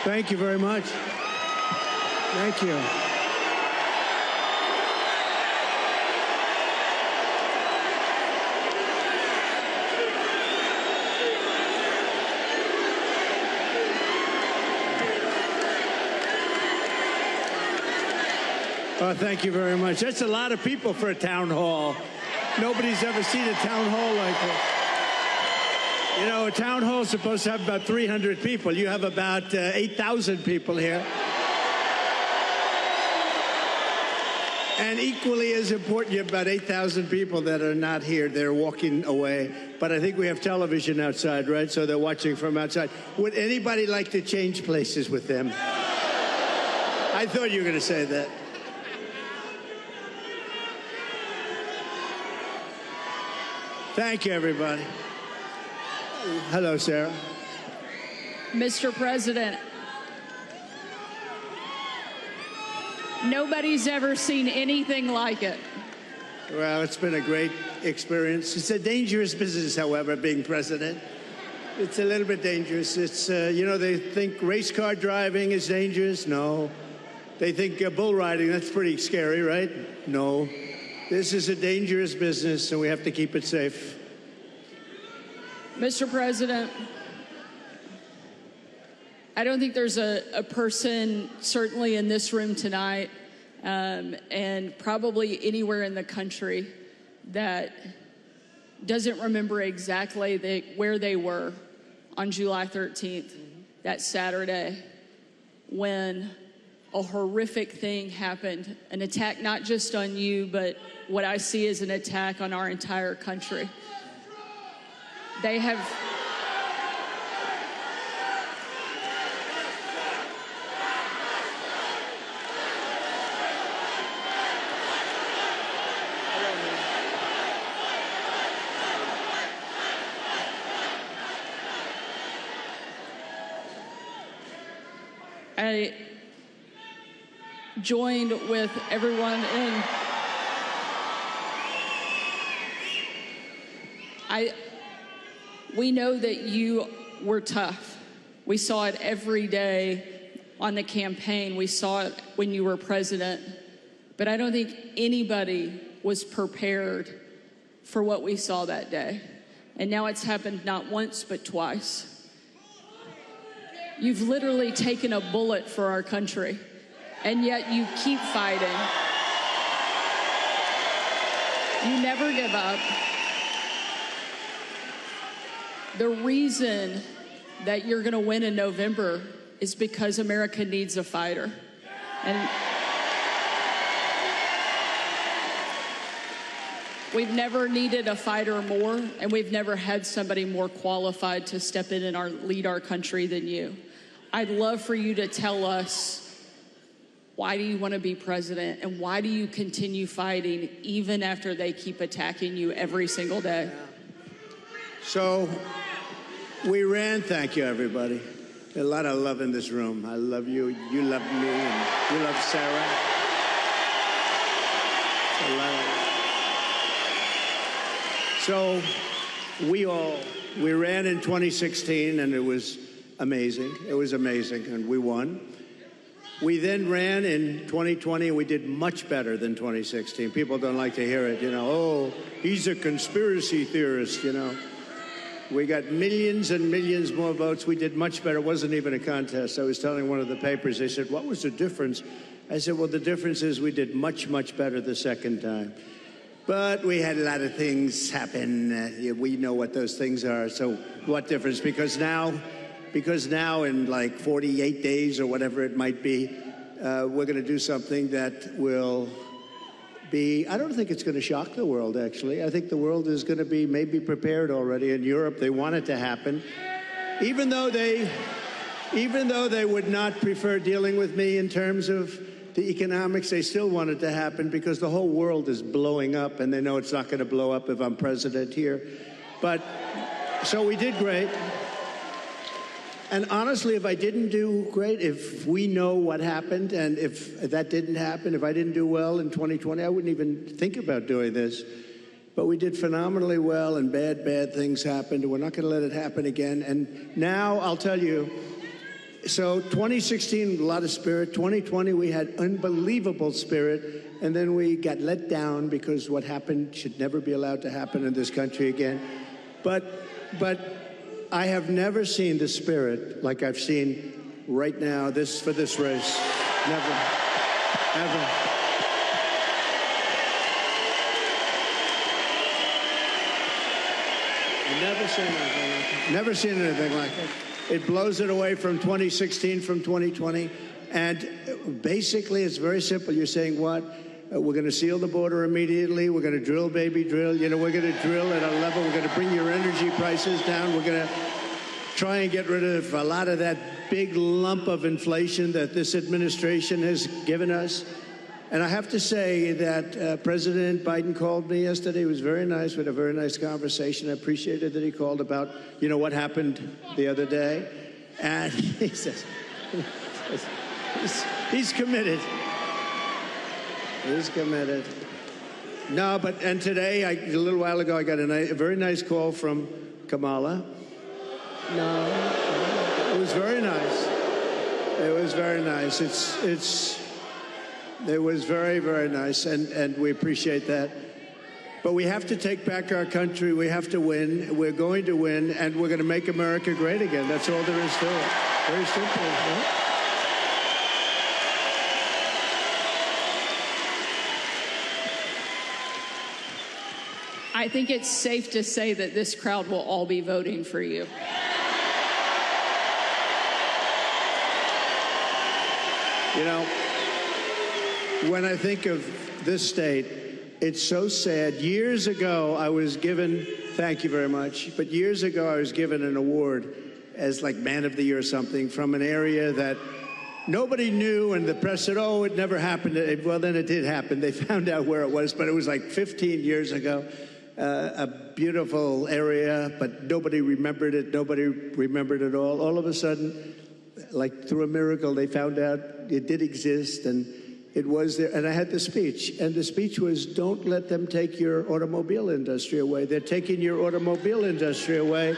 Thank you very much. Thank you. Oh, thank you very much. That's a lot of people for a town hall. Nobody's ever seen a town hall like this. You know, a town hall is supposed to have about 300 people. You have about 8,000 people here. And equally as important, you have about 8,000 people that are not here. They're walking away. But I think we have television outside, right? So they're watching from outside. Would anybody like to change places with them? I thought you were going to say that. Thank you, everybody. Hello, Sarah. Mr. President, nobody's ever seen anything like it. Well, it's been a great experience. It's a dangerous business, however, being president. It's a little bit dangerous. It's, you know, they think race car driving is dangerous. No. They think bull riding, that's pretty scary, right? No. This is a dangerous business, and we have to keep it safe. Mr. President, I don't think there's a person, certainly in this room tonight, and probably anywhere in the country, that doesn't remember exactly where they were on July 13th, that Saturday, when a horrific thing happened, an attack not just on you, but what I see as an attack on our entire country. They have... I joined with everyone in... We know that you were tough. We saw it every day on the campaign. We saw it when you were president. But I don't think anybody was prepared for what we saw that day. And now it's happened not once, but twice. You've literally taken a bullet for our country, and yet you keep fighting. You never give up. The reason that you're going to win in November is because America needs a fighter. And we've never needed a fighter more, and we've never had somebody more qualified to step in and lead our country than you. I'd love for you to tell us, why do you want to be president, and why do you continue fighting even after they keep attacking you every single day? So we ran. Thank you, everybody. A lot of love in this room. I love you. You love me, and you love Sarah. A lot of... So we ran in 2016, and it was amazing. It was amazing, and we won. We then ran in 2020, and we did much better than 2016. People don't like to hear it, you know. Oh, he's a conspiracy theorist, you know. We got millions and millions more votes. We did much better. It wasn't even a contest. I was telling one of the papers, they said, what was the difference? I said, well, the difference is we did much, much better the second time. But we had a lot of things happen. We know what those things are. So what difference? Because now in like 48 days or whatever it might be, we're going to do something that will be, I don't think it's going to shock the world, actually. I think the world is going to be maybe prepared already. In Europe, they want it to happen. Even though they would not prefer dealing with me in terms of the economics, they still want it to happen because the whole world is blowing up, and they know it's not going to blow up if I'm president here. But, so we did great. And honestly, if I didn't do great, if we know what happened, and if that didn't happen, if I didn't do well in 2020, I wouldn't even think about doing this. But we did phenomenally well, and bad things happened, and we're not going to let it happen again. And now, I'll tell you, So 2016, a lot of spirit. 2020, we had unbelievable spirit. And then we got let down because what happened should never be allowed to happen in this country again. But I have never seen the spirit like I've seen right now for this race. Never, ever. I've never seen anything like it. Never seen anything like it. It blows it away from 2016, from 2020. And basically, it's very simple. You're saying what? We're going to seal the border immediately. We're going to drill, baby, drill. You know, we're going to drill at a level. We're going to bring your energy prices down. We're going to try and get rid of a lot of that big lump of inflation that this administration has given us. And I have to say that President Biden called me yesterday. It was very nice. We had a very nice conversation. I appreciated that he called about, you know, what happened the other day. And he says, he's committed. He's committed. No, and today, a little while ago, I got a very nice call from Kamala. No, it was very nice. It was very nice. It was very, very nice, and we appreciate that. But we have to take back our country. We have to win. We're going to win, and we're going to make America great again. That's all there is to it. Very simple, right? I think it's safe to say that this crowd will all be voting for you. You know, when I think of this state, it's so sad. Years ago, I was given, thank you very much, but years ago, I was given an award as like Man of the Year or something from an area that nobody knew, and the press said, oh, it never happened. Well, then it did happen. They found out where it was, but it was like 15 years ago. A beautiful area, but nobody remembered it. Nobody remembered it all. All of a sudden, like through a miracle, they found out it did exist, and it was there. And I had the speech, and the speech was, don't let them take your automobile industry away. They're taking your automobile industry away.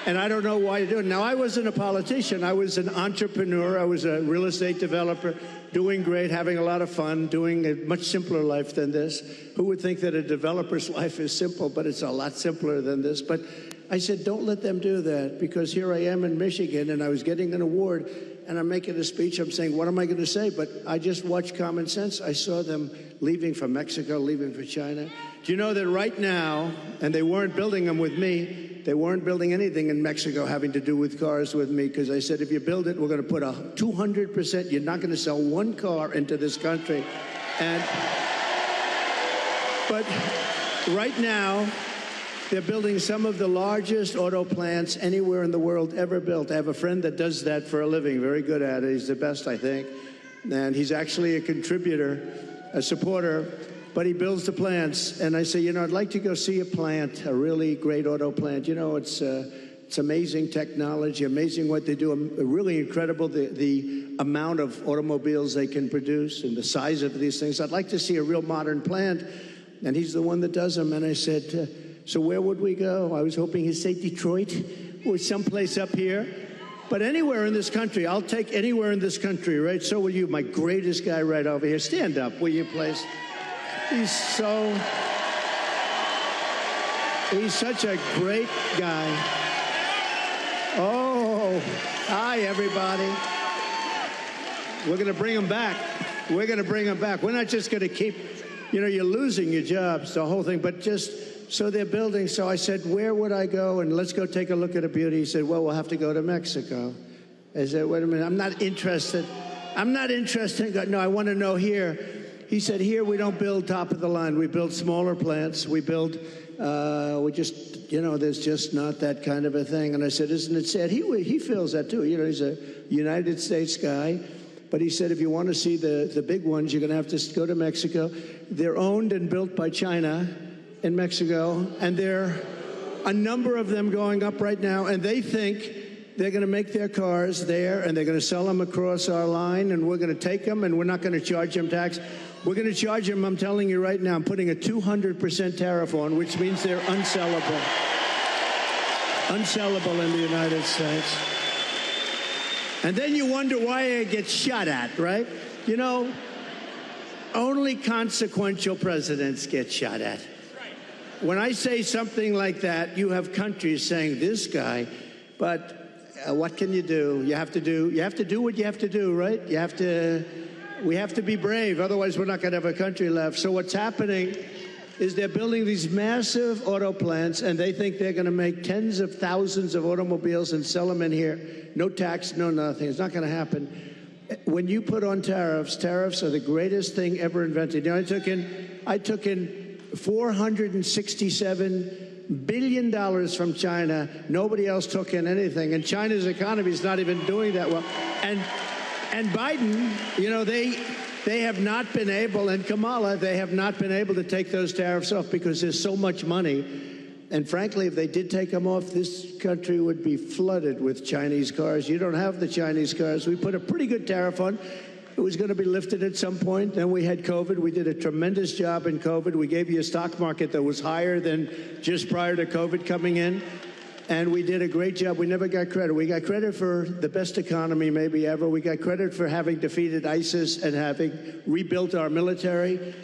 And I don't know why you're doing it. Now, I wasn't a politician. I was an entrepreneur. I was a real estate developer, doing great, having a lot of fun, doing a much simpler life than this. Who would think that a developer's life is simple, but it's a lot simpler than this. But I said, don't let them do that, because here I am in Michigan, and I was getting an award, and I'm making a speech. I'm saying, what am I going to say? But I just watched Common Sense. I saw them leaving for Mexico, leaving for China. Do you know that right now, and they weren't building them with me, they weren't building anything in Mexico having to do with cars with me, because I said, if you build it, we're going to put 200%. You're not going to sell one car into this country. But right now, they're building some of the largest auto plants anywhere in the world ever built. I have a friend that does that for a living, very good at it. He's the best, I think. And he's actually a contributor, a supporter, but he builds the plants. And I say, you know, I'd like to go see a plant, a really great auto plant. You know, it's amazing technology, amazing what they do, really incredible, the amount of automobiles they can produce and the size of these things. I'd like to see a real modern plant. And he's the one that does them. And I said, so where would we go? I was hoping he'd say Detroit or someplace up here. But anywhere in this country, I'll take anywhere in this country, right? So will you, my greatest guy right over here. Stand up, will you, please? He's such a great guy. Oh, hi, everybody. We're going to bring him back. We're going to bring him back. We're not just going to keep, you know, you're losing your jobs, the whole thing, but just, so they're building. So I said, where would I go? And let's go take a look at a beauty. He said, well, we'll have to go to Mexico. I said, wait a minute, I'm not interested. No, I want to know here. He said, here we don't build top of the line. We build smaller plants. We build, you know, there's just not that kind of a thing. And I said, isn't it sad? He feels that too. You know, he's a United States guy. But he said, if you want to see the big ones, you're going to have to go to Mexico. They're owned and built by China in Mexico. And there are a number of them going up right now. And they think they're going to make their cars there, and they're going to sell them across our line, and we're going to take them, and we're not going to charge them tax. We're going to charge them, I'm telling you right now, I'm putting a 200% tariff on, which means they're unsellable. Unsellable in the United States. And then you wonder why it gets shot at, right? You know, only consequential presidents get shot at. When I say something like that, you have countries saying, this guy, but what can you do? You have to do what you have to do, right? We have to be brave, otherwise we're not going to have a country left. So what's happening is they're building these massive auto plants, and they think they're going to make tens of thousands of automobiles and sell them in here. No tax, no nothing. It's not going to happen. When you put on tariffs are the greatest thing ever invented. You know, I took in $467 billion from China. Nobody else took in anything, and China's economy is not even doing that well. And Biden, you know, they have not been able, and Kamala, they have not been able to take those tariffs off because there's so much money. And frankly, if they did take them off, this country would be flooded with Chinese cars. You don't have the Chinese cars. We put a pretty good tariff on. It was going to be lifted at some point. Then we had COVID. We did a tremendous job in COVID. We gave you a stock market that was higher than just prior to COVID coming in. And we did a great job. We never got credit. We got credit for the best economy maybe ever. We got credit for having defeated ISIS and having rebuilt our military.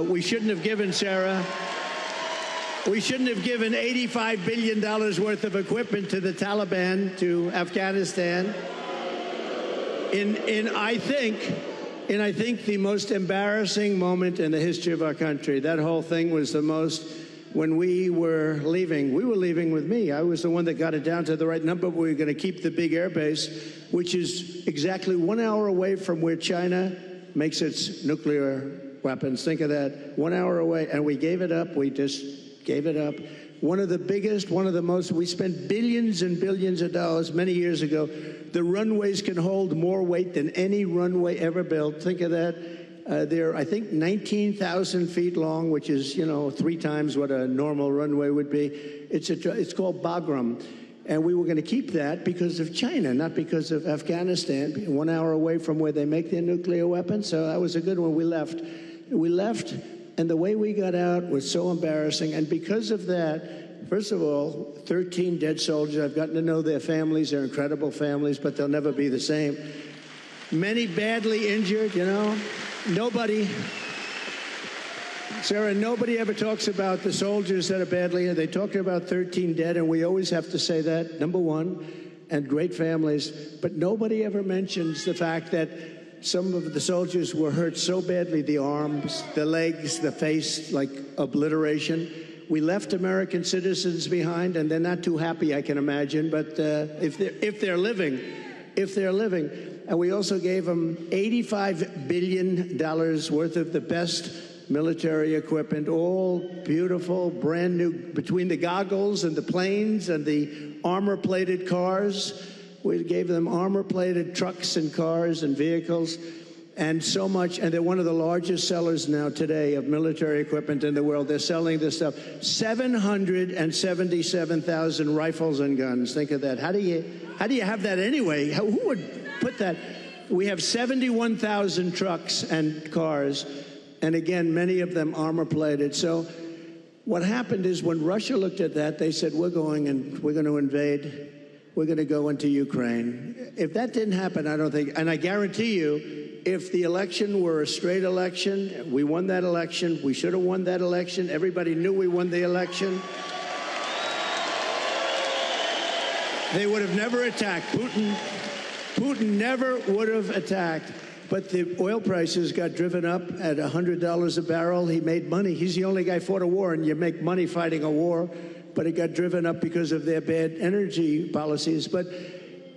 We shouldn't have given, Sarah, $85 billion worth of equipment to the Taliban, to Afghanistan. In I think the most embarrassing moment in the history of our country. That whole thing was the most. When we were leaving with me. I was the one that got it down to the right number. We were going to keep the big air base, which is exactly 1 hour away from where China makes its nuclear weapons. Think of that, 1 hour away. And we gave it up. We just gave it up. One of the biggest, one of the most, we spent billions and billions of dollars many years ago. The runways can hold more weight than any runway ever built. Think of that. They're, I think, 19,000 feet long, which is, you know, 3 times what a normal runway would be. It's called Bagram. And we were going to keep that because of China, not because of Afghanistan, 1 hour away from where they make their nuclear weapons. So that was a good one. We left, and the way we got out was so embarrassing. And because of that, first of all, 13 dead soldiers. I've gotten to know their families. They're incredible families, but they'll never be the same. Many badly injured, you know. Sarah, nobody ever talks about the soldiers that are badly injured. They talk about 13 dead, and we always have to say that, number one, and great families. But nobody ever mentions the fact that some of the soldiers were hurt so badly, the arms, the legs, the face, like obliteration. We left American citizens behind, and they're not too happy, I can imagine. But if they're living. And we also gave them $85 billion worth of the best military equipment, all beautiful, brand new, between the goggles and the planes and the armor-plated cars. We gave them armor-plated trucks and cars and vehicles and so much. And they're one of the largest sellers now today of military equipment in the world. They're selling this stuff. 777,000 rifles and guns. Think of that. How do you have that anyway? Who would put that? We have 71,000 trucks and cars, and again, many of them armor-plated. So what happened is when Russia looked at that, they said, we're going to invade. We're going to go into Ukraine. If that didn't happen, I don't think, and I guarantee you, if the election were a straight election, we won that election, we should have won that election, everybody knew we won the election, they would have never attacked. Putin never would have attacked, but the oil prices got driven up at $100 a barrel. He made money. He's the only guy who fought a war, and you make money fighting a war, but it got driven up because of their bad energy policies. But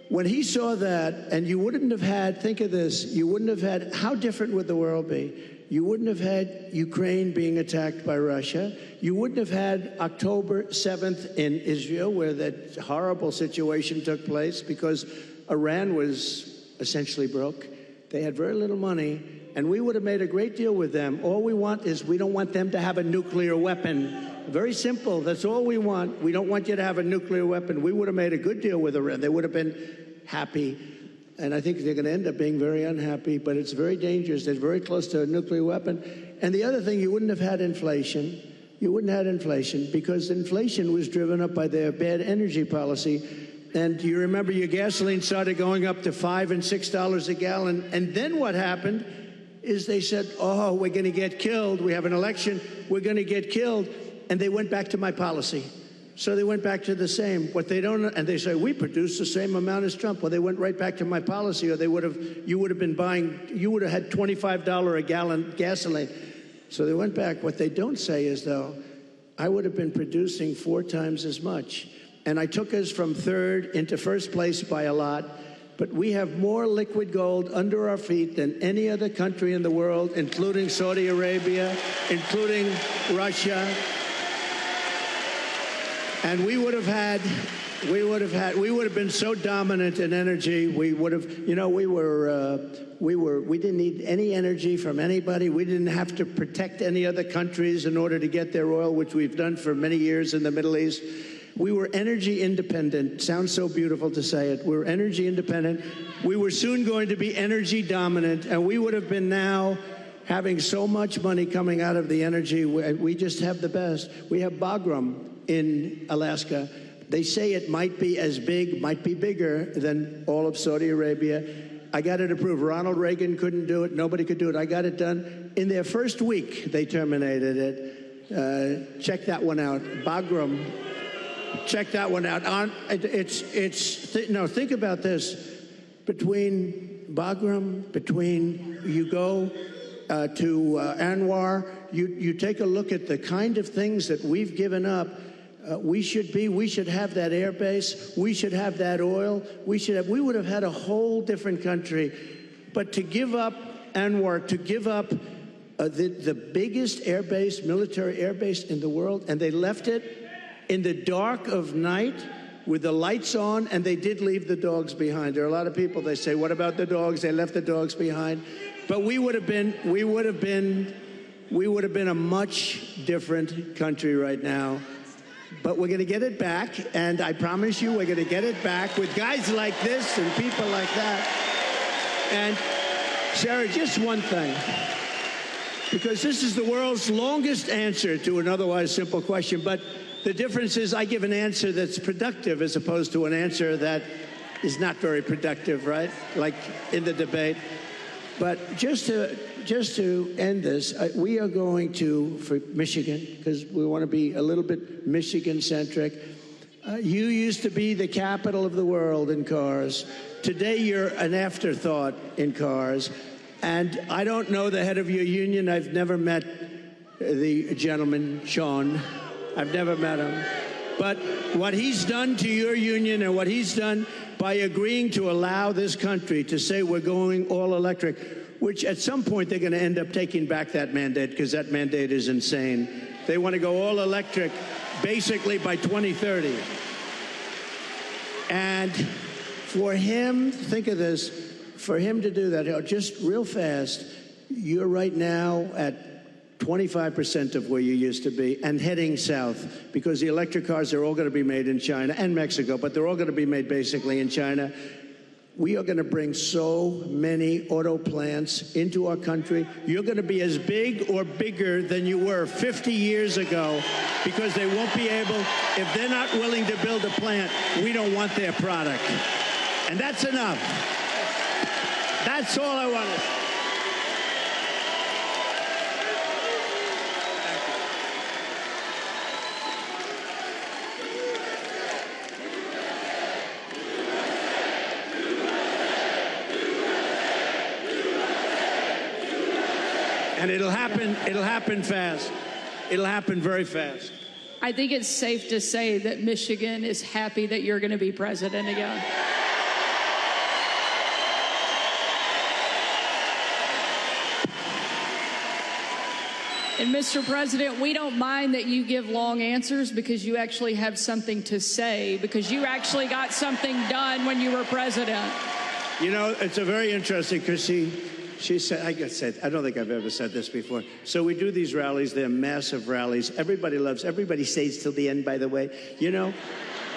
when he saw that, and you wouldn't have had, think of this, you wouldn't have had, how different would the world be? You wouldn't have had Ukraine being attacked by Russia. You wouldn't have had October 7th in Israel, where that horrible situation took place because Iran was essentially broke. They had very little money, and we would have made a great deal with them. All we want is we don't want them to have a nuclear weapon. Very simple. That's all we want. We don't want you to have a nuclear weapon. We would have made a good deal with Iran. They would have been happy. And I think they're going to end up being very unhappy, but it's very dangerous. They're very close to a nuclear weapon. And the other thing, you wouldn't have had inflation. You wouldn't have had inflation because inflation was driven up by their bad energy policy. And you remember your gasoline started going up to $5 and $6 a gallon. And then what happened is they said, oh, we're going to get killed. We have an election. We're going to get killed. And they went back to my policy. So they went back to the same. What they don't, and they say, we produce the same amount as Trump. Well, they went right back to my policy, or you would have been buying, you would have had $25 a gallon gasoline. So they went back. What they don't say is, though, I would have been producing 4 times as much. And I took us from third into first place by a lot. But we have more liquid gold under our feet than any other country in the world, including Saudi Arabia, including Russia. And we would have been so dominant in energy. We would have, you know, we didn't need any energy from anybody. We didn't have to protect any other countries in order to get their oil, which we've done for many years in the Middle East. We were energy independent. Sounds so beautiful to say it. We were energy independent. We were soon going to be energy dominant, and we would have been now having so much money coming out of the energy. We just have the best. We have Bagram in Alaska. They say it might be as big, might be bigger than all of Saudi Arabia. I got it approved. Ronald Reagan couldn't do it. Nobody could do it. I got it done. In their first week, they terminated it. Check that one out. Bagram. Check that one out. Think about this. Between Bagram, between you go to Anwar, you take a look at the kind of things that we've given up. We should have that air base. We should have that oil. We would have had a whole different country. But to give up Anwar, to give up the biggest air base, military air base in the world, and they left it in the dark of night with the lights on, and they did leave the dogs behind. There are a lot of people, they say, what about the dogs? They left the dogs behind. But we would have been a much different country right now. But we're going to get it back, and I promise you we're going to get it back with guys like this and people like that. And Sarah, just one thing, because this is the world's longest answer to an otherwise simple question, but the difference is I give an answer that's productive as opposed to an answer that is not very productive, right? Like in the debate. But just to end this, we are going to, for Michigan, because we want to be a little bit Michigan-centric. You used to be the capital of the world in cars. Today, you're an afterthought in cars. And I don't know the head of your union. I've never met the gentleman, Sean. I've never met him. But what he's done to your union and what he's done by agreeing to allow this country to say we're going all electric, which at some point they're going to end up taking back that mandate because that mandate is insane. They want to go all electric basically by 2030. And for him, think of this, for him to do that, just real fast, you're right now at 25% of where you used to be and heading south because the electric cars are all going to be made in China and Mexico, but they're all going to be made basically in China. We are going to bring so many auto plants into our country. You're going to be as big or bigger than you were 50 years ago because they won't be able, if they're not willing to build a plant, we don't want their product. And that's enough. That's all I wanted. And it'll happen fast. It'll happen very fast. I think it's safe to say that Michigan is happy that you're going to be president again. And Mr. President, we don't mind that you give long answers because you actually have something to say, because you actually got something done when you were president. You know, it's a very interesting, because she said, I don't think I've ever said this before. So we do these rallies. They're massive rallies. Everybody stays till the end, by the way. You know,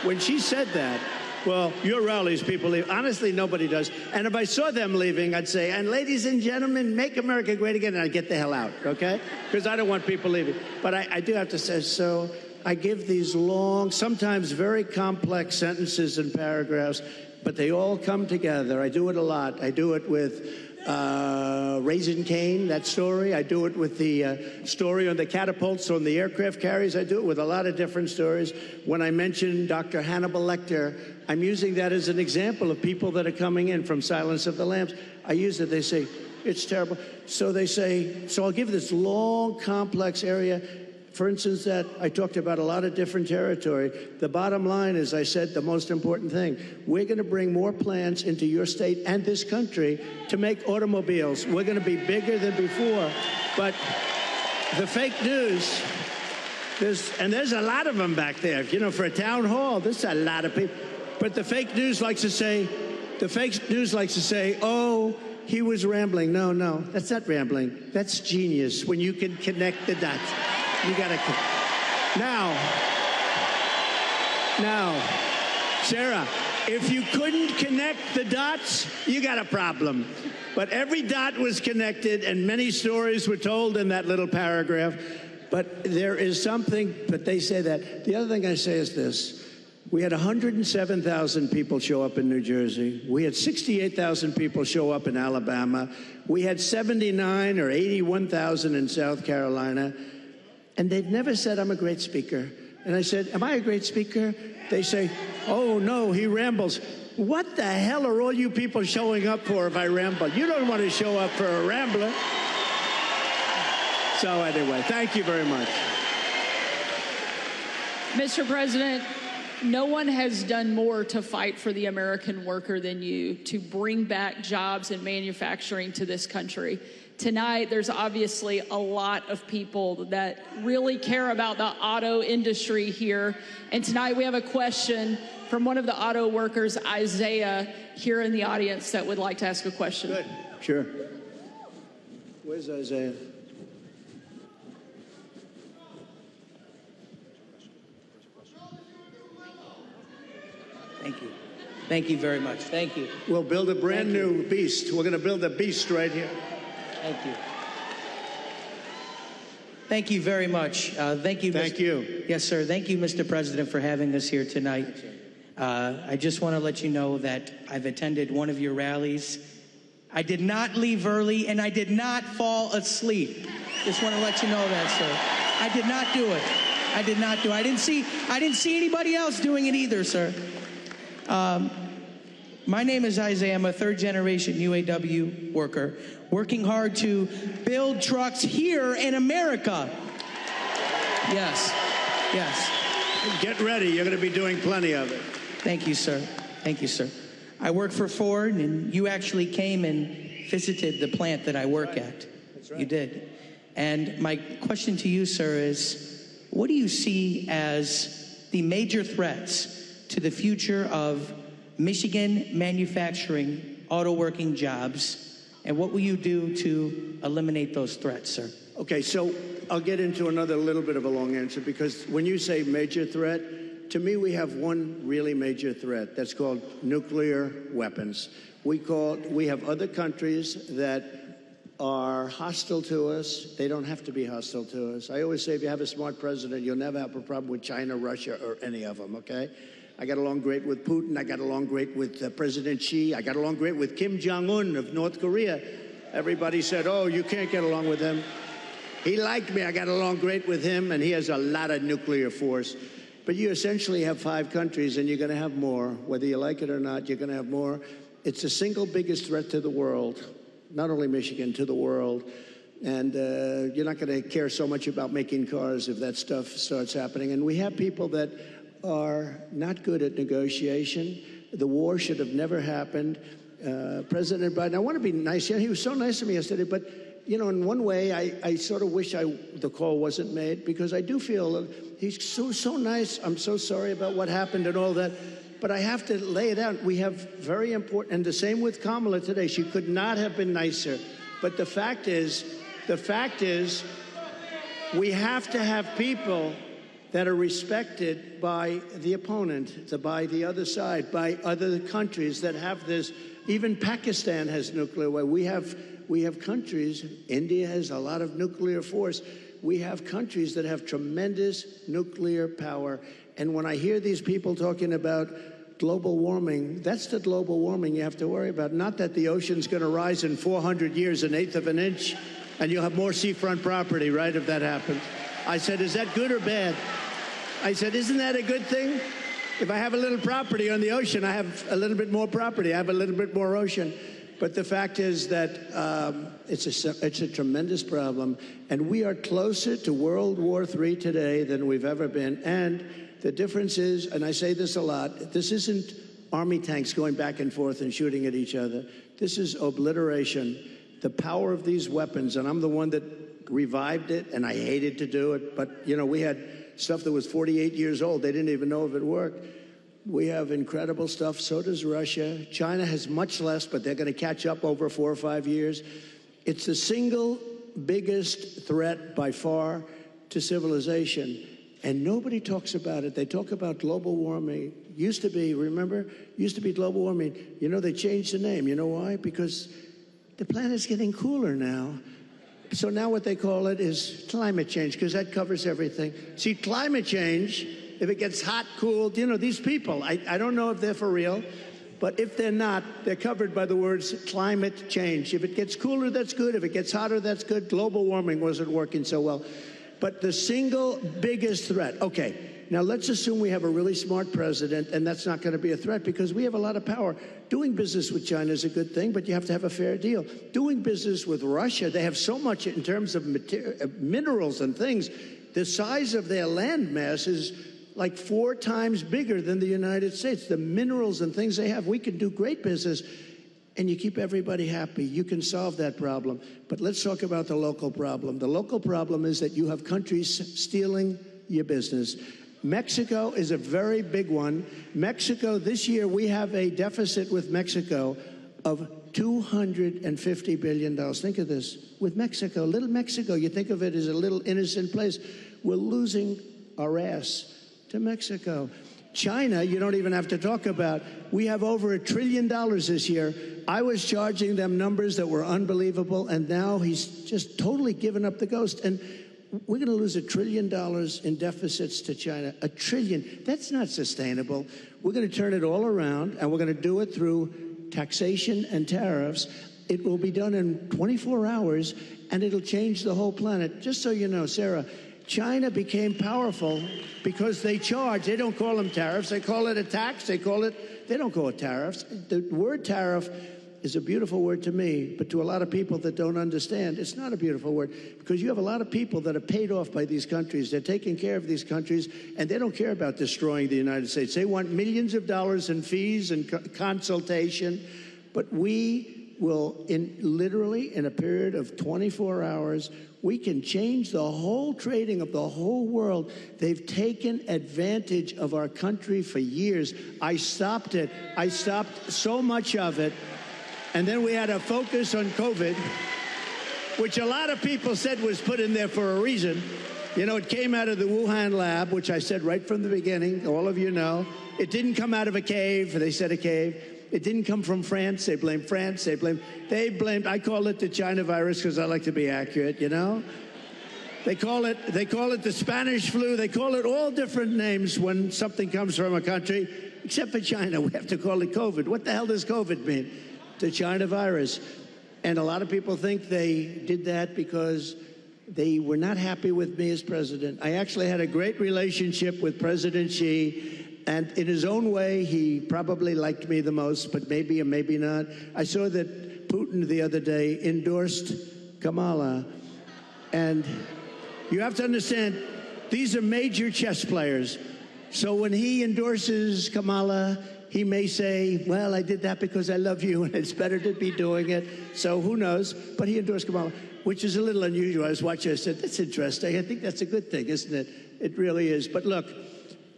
when she said that, well, your rallies, people leave. Honestly, nobody does. And if I saw them leaving, I'd say, and ladies and gentlemen, make America great again, and I'd get the hell out, okay? Because I don't want people leaving. But I do have to say, so I give these long, sometimes very complex sentences and paragraphs, but they all come together. I do it a lot. I do it with Raising Cane, that story. I do it with the story on the catapults on the aircraft carriers. I do it with a lot of different stories. When I mention Dr. Hannibal Lecter, I'm using that as an example of people that are coming in from Silence of the Lambs. I use it. They say, it's terrible. So they say, so I'll give this long, complex area. For instance, that I talked about a lot of different territory. The bottom line is, I said the most important thing. We're going to bring more plants into your state and this country to make automobiles. We're going to be bigger than before. But the fake news, there's a lot of them back there. You know, for a town hall, there's a lot of people. But the fake news likes to say, oh, he was rambling. No, that's not rambling. That's genius when you can connect the dots. You got to. Now, Sarah, if you couldn't connect the dots, you got a problem. But every dot was connected, and many stories were told in that little paragraph. But there is something, but they say that. The other thing I say is this. We had 107,000 people show up in New Jersey. We had 68,000 people show up in Alabama. We had 79 or 81,000 in South Carolina. And they've never said I'm a great speaker. And I said, am I a great speaker? They say, oh, no, he rambles. What the hell are all you people showing up for if I ramble? You don't want to show up for a rambler. So anyway, thank you very much. Mr. President, no one has done more to fight for the American worker than you, to bring back jobs and manufacturing to this country. Tonight, there's obviously a lot of people that really care about the auto industry here. And tonight we have a question from one of the auto workers, Isaiah, here in the audience that would like to ask a question. Good. Sure. Where's Isaiah? Thank you. Thank you very much. Thank you. We'll build a brand new beast. We're going to build a beast right here. Thank you. Thank you very much. Thank you. Thank you. Yes, sir. Thank you, Mr. President, for having us here tonight. I just want to let you know that I've attended one of your rallies. I did not leave early, and I did not fall asleep. Just want to let you know that, sir. I did not do it. I did not do it. I didn't see anybody else doing it either, sir. My name is Isaiah. I'm a third-generation UAW worker, working hard to build trucks here in America. Yes, yes. Get ready. You're going to be doing plenty of it. Thank you, sir. Thank you, sir. I work for Ford, and you actually came and visited the plant that I work at. That's right. You did. And my question to you, sir, is what do you see as the major threats to the future of Michigan manufacturing auto working jobs, and what will you do to eliminate those threats, sir? Okay, so I'll get into another little bit of a long answer, because when you say major threat, to me we have one really major threat that's called nuclear weapons. We have other countries that are hostile to us. They don't have to be hostile to us. I always say if you have a smart president, you'll never have a problem with China, Russia, or any of them, okay? I got along great with Putin. I got along great with President Xi. I got along great with Kim Jong-un of North Korea. Everybody said, oh, you can't get along with him. He liked me. I got along great with him, and he has a lot of nuclear force. But you essentially have 5 countries, and you're going to have more. Whether you like it or not, you're going to have more. It's the single biggest threat to the world, not only Michigan, to the world. And you're not going to care so much about making cars if that stuff starts happening. And we have people that are not good at negotiation. The war should have never happened. President Biden, I want to be nice. He was so nice to me yesterday, but, you know, in one way, I sort of wish the call wasn't made, because I do feel he's so nice. I'm so sorry about what happened and all that, but I have to lay it out. We have very important, and the same with Kamala today. She could not have been nicer. But the fact is, we have to have people that are respected by the opponent, by the other side, by other countries that have this. Even Pakistan has nuclear weapons. We have countries. India has a lot of nuclear force. we have countries that have tremendous nuclear power. And when I hear these people talking about global warming, that's the global warming you have to worry about. Not that the ocean's going to rise in 400 years, an eighth of an inch, and you'll have more seafront property, right, if that happens. I said, is that good or bad? I said, isn't that a good thing? If I have a little property on the ocean, I have a little bit more property. I have a little bit more ocean. But the fact is that it's a tremendous problem, and we are closer to World War III today than we've ever been. And the difference is, and I say this a lot, this isn't army tanks going back and forth and shooting at each other. This is obliteration. The power of these weapons, and I'm the one that revived it, and I hated to do it, but, you know, we had stuff that was 48 years old. They didn't even know if it worked. We have incredible stuff. So does Russia. China has much less, but they're going to catch up over 4 or 5 years. It's the single biggest threat by far to civilization, and nobody talks about it. They talk about global warming. Used to be, remember? Used to be global warming. You know, they changed the name. You know why? Because the planet's getting cooler now. So now what they call it is climate change, because that covers everything. See, climate change, if it gets hot, cooled, you know, these people, I don't know if they're for real, but if they're not, they're covered by the words climate change. If it gets cooler, that's good. If it gets hotter, that's good. Global warming wasn't working so well. But the single biggest threat, okay, now let's assume we have a really smart president, and that's not going to be a threat because we have a lot of power. Doing business with China is a good thing, but you have to have a fair deal. Doing business with Russia, they have so much in terms of minerals and things. The size of their land mass is like 4 times bigger than the United States. The minerals and things they have, we can do great business, and you keep everybody happy. You can solve that problem. But let's talk about the local problem. The local problem is that you have countries stealing your business. Mexico is a very big one. Mexico, this year, we have a deficit with Mexico of $250 billion. Think of this. With Mexico, little Mexico, you think of it as a little innocent place. We're losing our ass to Mexico. China, you don't even have to talk about. We have over $1 trillion this year. I was charging them numbers that were unbelievable, and now he's just totally given up the ghost. And we're going to lose $1 trillion in deficits to China. $1 trillion. That's not sustainable. We're going to turn it all around, and we're going to do it through taxation and tariffs. It will be done in 24 hours, and it'll change the whole planet. Just so you know, Sarah, China became powerful because they charge. They don't call them tariffs. They call it a tax. They don't call it tariffs. The word tariff is a beautiful word to me, but to a lot of people that don't understand, it's not a beautiful word because you have a lot of people that are paid off by these countries. They're taking care of these countries, and they don't care about destroying the United States. They want millions of dollars in fees and consultation, but we will, literally in a period of 24 hours, we can change the whole trading of the whole world. They've taken advantage of our country for years. I stopped it. I stopped so much of it. And then we had a focus on COVID, which a lot of people said was put in there for a reason. You know, it came out of the Wuhan lab, which I said right from the beginning, all of you know. It didn't come out of a cave. They said a cave. It didn't come from France. They blamed France. They blamed, I call it the China virus because I like to be accurate, you know. They call it the Spanish flu. They call it all different names when something comes from a country, except for China. We have to call it COVID. What the hell does COVID mean? The China virus. And a lot of people think they did that because they were not happy with me as president. I actually had a great relationship with President Xi. And in his own way, he probably liked me the most, but maybe or maybe not. I saw that Putin the other day endorsed Kamala. And you have to understand, these are major chess players. So when he endorses Kamala, he may say, well, I did that because I love you, and it's better to be doing it. So who knows? But he endorsed Kamala, which is a little unusual. I was watching, I said, that's interesting. I think that's a good thing, isn't it? It really is. But look,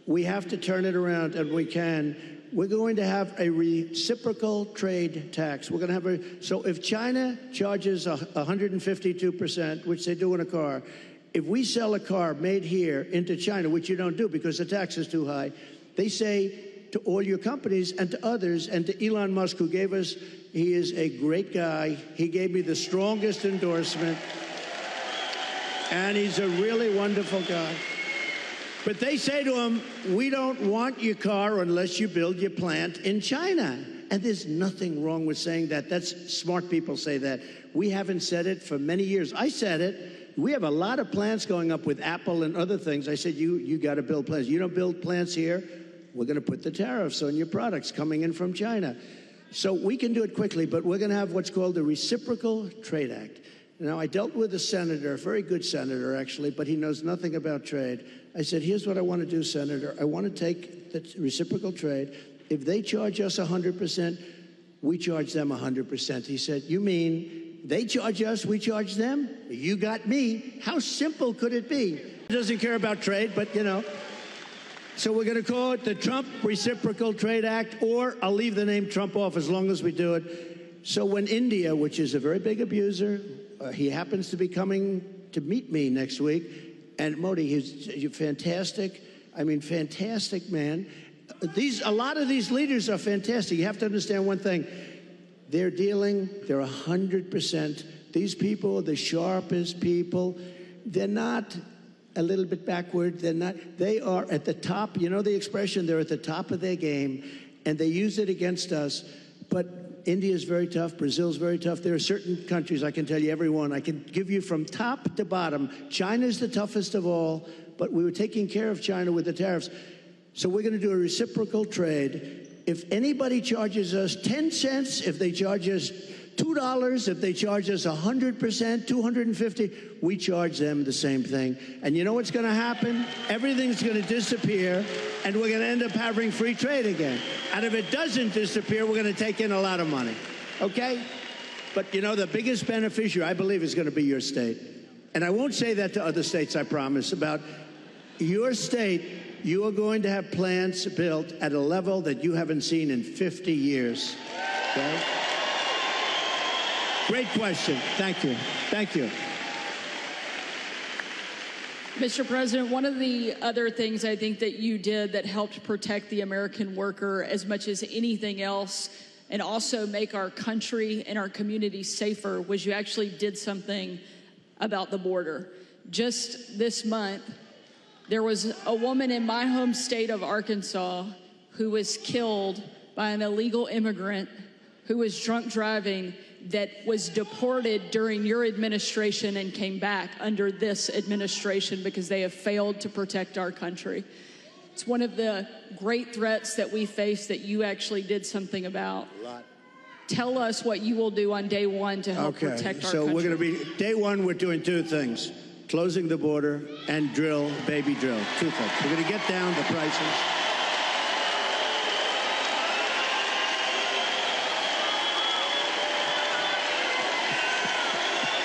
we have to turn it around, and we can. We're going to have a reciprocal trade tax. We're going to have so if China charges 152%, which they do in a car, if we sell a car made here into China, which you don't do because the tax is too high, they say to all your companies and to others, and to Elon Musk, who gave us, he is a great guy. He gave me the strongest endorsement. And he's a really wonderful guy. But they say to him, we don't want your car unless you build your plant in China. And there's nothing wrong with saying that. That's smart people say that. We haven't said it for many years. I said it. We have a lot of plants going up with Apple and other things. I said, you got to build plants. You don't build plants here, we're going to put the tariffs on your products coming in from China. So we can do it quickly, but we're going to have what's called the Reciprocal Trade Act. Now, I dealt with a senator, a very good senator, actually, but he knows nothing about trade. I said, here's what I want to do, Senator. I want to take the reciprocal trade. If they charge us 100%, we charge them 100%. He said, you mean they charge us, we charge them? You got me. How simple could it be? He doesn't care about trade, but, you know. So we're going to call it the Trump Reciprocal Trade Act, or I'll leave the name Trump off as long as we do it. So when India, which is a very big abuser, he happens to be coming to meet me next week, and Modi, he's fantastic. I mean, fantastic man. A lot of these leaders are fantastic. You have to understand one thing. They're 100%. These people are the sharpest people. They're not a little bit backward. They are at the top. You know the expression, they're at the top of their game, and they use it against us. But India is very tough. Brazil's very tough. There are certain countries, I can tell you every one. I can give you from top to bottom. China's the toughest of all, but we were taking care of China with the tariffs. So we're going to do a reciprocal trade. If anybody charges us 10 cents, if they charge us $2, if they charge us 100%, 250, we charge them the same thing. And you know what's going to happen? Everything's going to disappear, and we're going to end up having free trade again. And if it doesn't disappear, we're going to take in a lot of money. Okay? But, you know, the biggest beneficiary, I believe, is going to be your state. And I won't say that to other states, I promise. About your state, you are going to have plants built at a level that you haven't seen in 50 years. Okay? Great question. Thank you. Thank you. Mr. President, one of the other things I think that you did that helped protect the American worker as much as anything else, and also make our country and our communities safer, was you actually did something about the border. Just this month, there was a woman in my home state of Arkansas who was killed by an illegal immigrant who was drunk driving, that was deported during your administration and came back under this administration because they have failed to protect our country. It's one of the great threats that we face that you actually did something about. Tell us what you will do on day one to help protect our country. So we're going to be, day one, we're doing two things: closing the border and baby drill. Two things. We're going to get down the prices.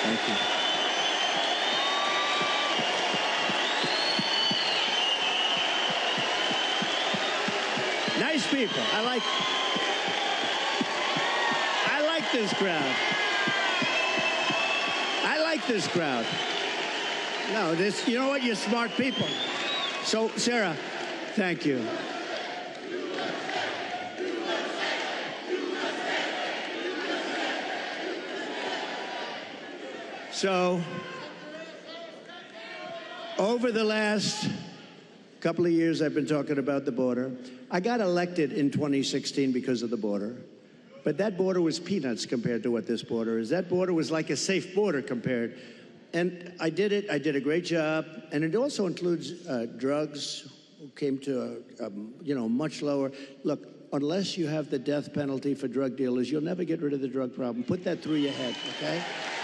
Thank you. Nice people. I like this crowd. I like this crowd. No, you know what? You're smart people. So, Sarah, thank you. So, over the last couple of years, I've been talking about the border. I got elected in 2016 because of the border. But that border was peanuts compared to what this border is. That border was like a safe border compared. And I did it. I did a great job. And it also includes drugs, came to much lower. Look, unless you have the death penalty for drug dealers, you'll never get rid of the drug problem. Put that through your head, okay?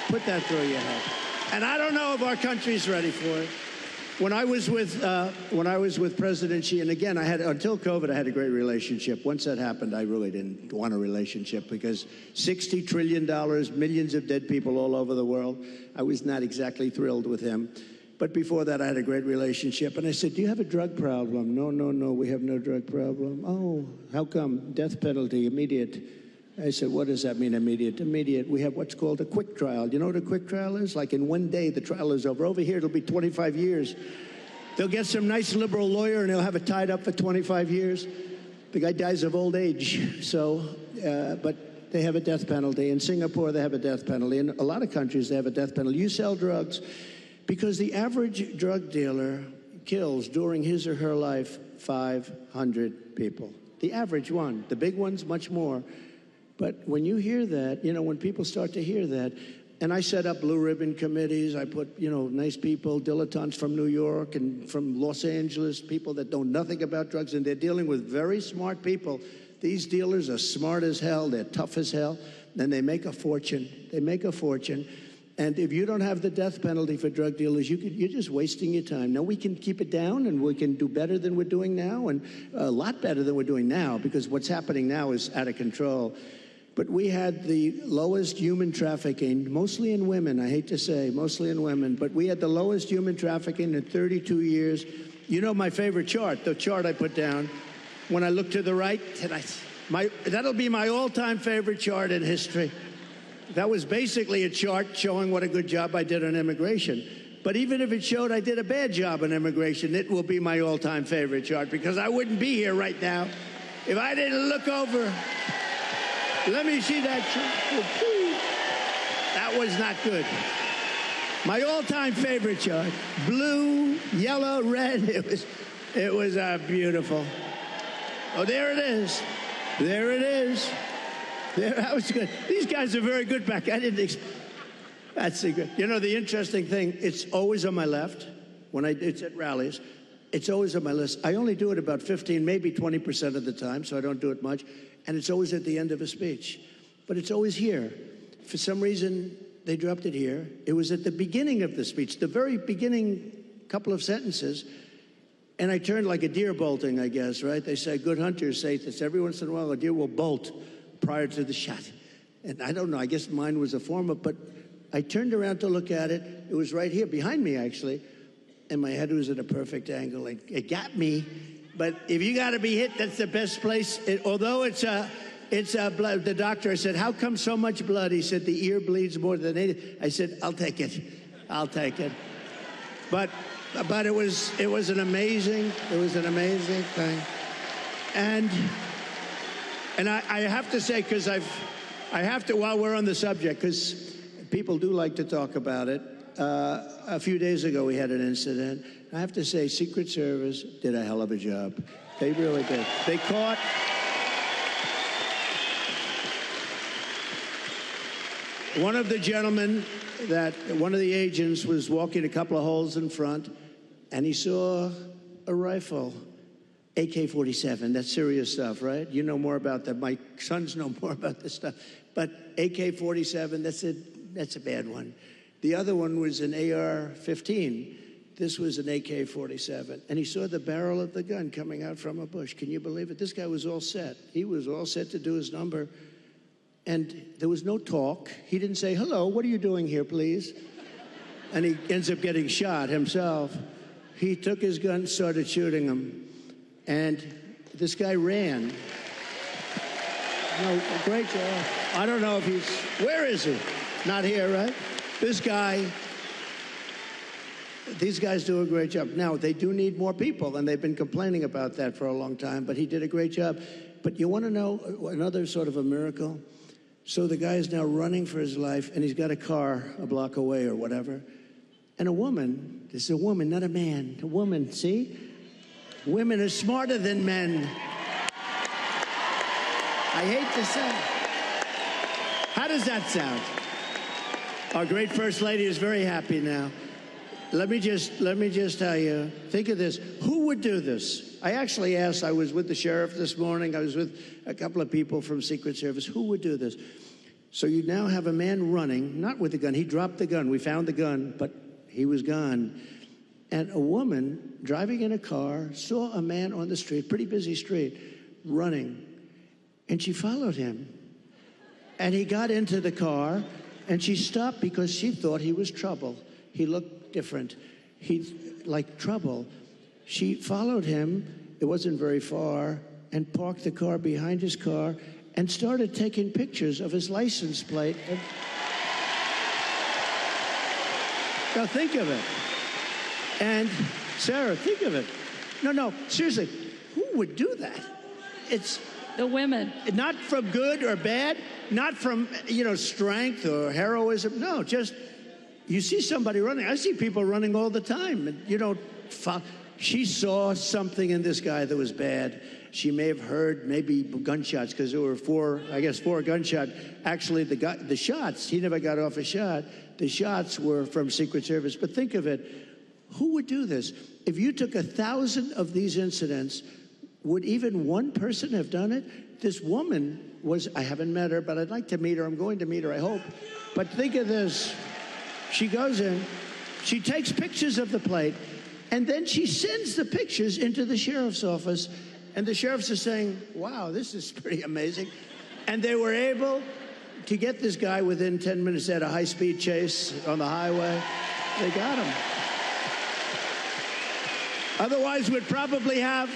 Put that through your head. And I don't know if our country's ready for it. When I was with President Xi, and again, until COVID, I had a great relationship. Once that happened, I really didn't want a relationship because $60 trillion, millions of dead people all over the world. I was not exactly thrilled with him. But before that, I had a great relationship. And I said, do you have a drug problem? No, we have no drug problem. Oh, how come? Death penalty, immediate. I said, what does that mean, immediate? Immediate, we have what's called a quick trial. You know what a quick trial is? Like in one day, the trial is over. Over here, it'll be 25 years. They'll get some nice liberal lawyer, and they'll have it tied up for 25 years. The guy dies of old age. So, but they have a death penalty. In Singapore, they have a death penalty. In a lot of countries, they have a death penalty. You sell drugs, Because the average drug dealer kills during his or her life 500 people. The average one. The big ones, much more. But when you hear that, you know, when people start to hear that, and I set up blue ribbon committees, I put, you know, nice people, dilettantes from New York and from Los Angeles, people that know nothing about drugs, and they're dealing with very smart people. These dealers are smart as hell, they're tough as hell, and they make a fortune. They make a fortune. And if you don't have the death penalty for drug dealers, you're just wasting your time. Now, we can keep it down, and we can do better than we're doing now, and a lot better than we're doing now, because what's happening now is out of control. But we had the lowest human trafficking, mostly in women, I hate to say, mostly in women, but we had the lowest human trafficking in 32 years. You know my favorite chart, the chart I put down. When I look to the right, that'll be my all-time favorite chart in history. That was basically a chart showing what a good job I did on immigration. But even if it showed I did a bad job on immigration, it will be my all-time favorite chart, because I wouldn't be here right now if I didn't look over. Let me see that chart. That was not good. My all-time favorite chart. Blue, yellow, red. It was beautiful. Oh, there it is. There it is. There, that was good. These guys are very good back. That's a good. You know, the interesting thing, it's always on my left. It's at rallies. It's always on my list. I only do it about 15, maybe 20% of the time, so I don't do it much. And it's always at the end of a speech. But it's always here. For some reason, they dropped it here. It was at the beginning of the speech, the very beginning couple of sentences. And I turned like a deer bolting, I guess, right? They say good hunters say this. Every once in a while, a deer will bolt prior to the shot. And I don't know, I guess mine was a form of, but I turned around to look at it. It was right here, behind me, actually. And my head was at a perfect angle. It got me. But if you got to be hit, that's the best place. Although it's blood. The doctor, I said, how come so much blood? He said, the ear bleeds more than it. I said, I'll take it. I'll take it. But it was an amazing thing. And I have to say, because I have to, while we're on the subject, because people do like to talk about it. A few days ago, we had an incident. I have to say, Secret Service did a hell of a job. They really did. They caught one of the gentlemen one of the agents was walking a couple of holes in front, and he saw a rifle, AK-47. That's serious stuff, right? You know more about that. My sons know more about this stuff. But AK-47, that's a bad one. The other one was an AR-15. This was an AK-47. And he saw the barrel of the gun coming out from a bush. Can you believe it? This guy was all set. He was all set to do his number. And there was no talk. He didn't say, hello, what are you doing here, please? And he ends up getting shot himself. He took his gun, started shooting him. And this guy ran. No, great job. I don't know if where is he? Not here, right? These guys do a great job. Now, they do need more people, and they've been complaining about that for a long time, but he did a great job. But you want to know another sort of a miracle? So the guy is now running for his life, and he's got a car a block away or whatever. And a woman, this is a woman, not a man, a woman, see? Women are smarter than men. I hate to say. How does that sound? Our great First Lady is very happy now. Let me just tell you, think of this. Who would do this? I actually asked, I was with the sheriff this morning, I was with a couple of people from Secret Service, who would do this? So you now have a man running, not with a gun, he dropped the gun, we found the gun, but he was gone. And a woman driving in a car saw a man on the street, pretty busy street, running, and she followed him. And he got into the car, and she stopped because she thought he was trouble. He looked different. Like trouble. She followed him, it wasn't very far, and parked the car behind his car and started taking pictures of his license plate. Now think of it. And Sarah, think of it. No, seriously, who would do that? It's the women. Not from good or bad, not from, strength or heroism. No, just you see somebody running. I see people running all the time, and you don't. She saw something in this guy that was bad. She may have heard maybe gunshots, because there were four gunshots. Actually, the shots, he never got off a shot. The shots were from Secret Service. But think of it, who would do this? If you took 1,000 of these incidents, would even one person have done it? This woman was, I haven't met her, but I'd like to meet her. I'm going to meet her, I hope. But think of this. She goes in, she takes pictures of the plate, and then she sends the pictures into the sheriff's office. And the sheriffs are saying, wow, this is pretty amazing. And they were able to get this guy within 10 minutes. They had a high-speed chase on the highway. They got him. Otherwise, we'd probably have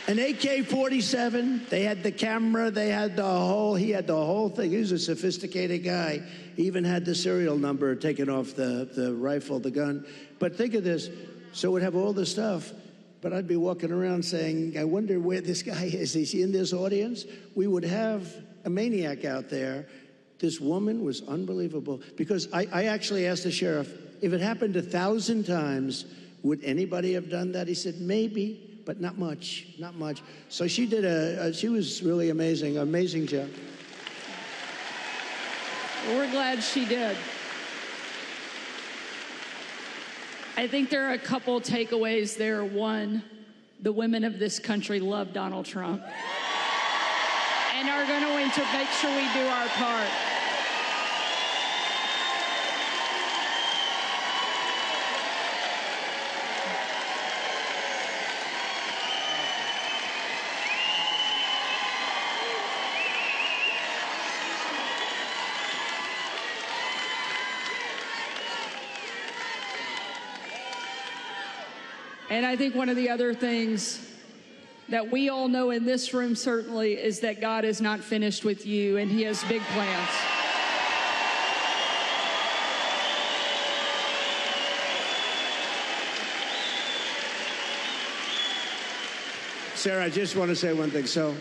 an AK-47. They had the camera. He had the whole thing. He was a sophisticated guy. He even had the serial number taken off the rifle, the gun. But think of this. So we'd have all the stuff. But I'd be walking around saying, I wonder where this guy is. Is he in this audience? We would have a maniac out there. This woman was unbelievable. Because I actually asked the sheriff, if it happened 1,000 times, would anybody have done that? He said, maybe, but not much, not much. So she did she was really amazing, amazing job. We're glad she did. I think there are a couple takeaways there. One, the women of this country love Donald Trump and are going to make sure we do our part. And I think one of the other things that we all know in this room certainly is that God is not finished with you, and he has big plans. Sarah, I just want to say one thing. So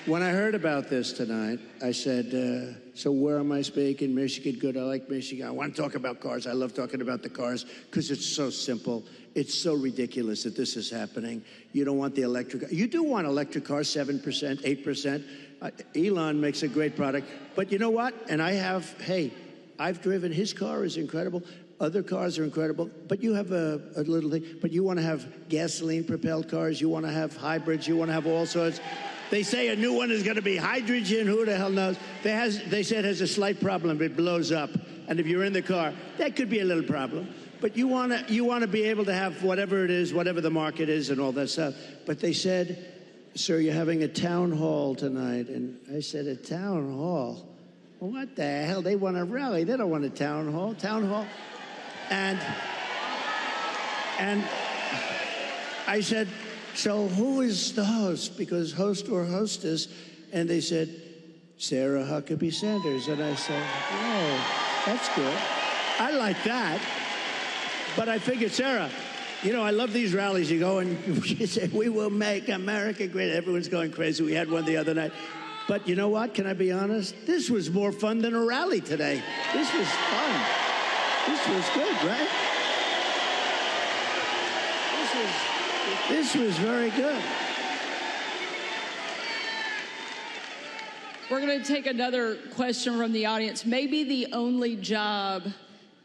when I heard about this tonight, I said, so where am I speaking? Michigan, good. I like Michigan. I want to talk about cars. I love talking about the cars because it's so simple. It's so ridiculous that this is happening. You don't want the electric. You do want electric cars, 7%, 8%. Elon makes a great product. But you know what? And I've driven. His car is incredible. Other cars are incredible. But you have a little thing. But you want to have gasoline-propelled cars. You want to have hybrids. You want to have all sorts. They say a new one is going to be hydrogen. Who the hell knows? They said it has a slight problem. It blows up. And if you're in the car, that could be a little problem. But you want to be able to have whatever it is, whatever the market is and all that stuff. But they said, sir, you're having a town hall tonight. And I said, a town hall? What the hell? They want a rally. They don't want a town hall. Town hall. And I said, so who is the host? Because host or hostess. And they said, Sarah Huckabee Sanders. And I said, oh, that's good. I like that. But I figured, Sarah, you know, I love these rallies. You go and you say, we will make America great. Everyone's going crazy. We had one the other night. But you know what? Can I be honest? This was more fun than a rally today. This was fun. This was good, right? This was very good. We're going to take another question from the audience. Maybe the only job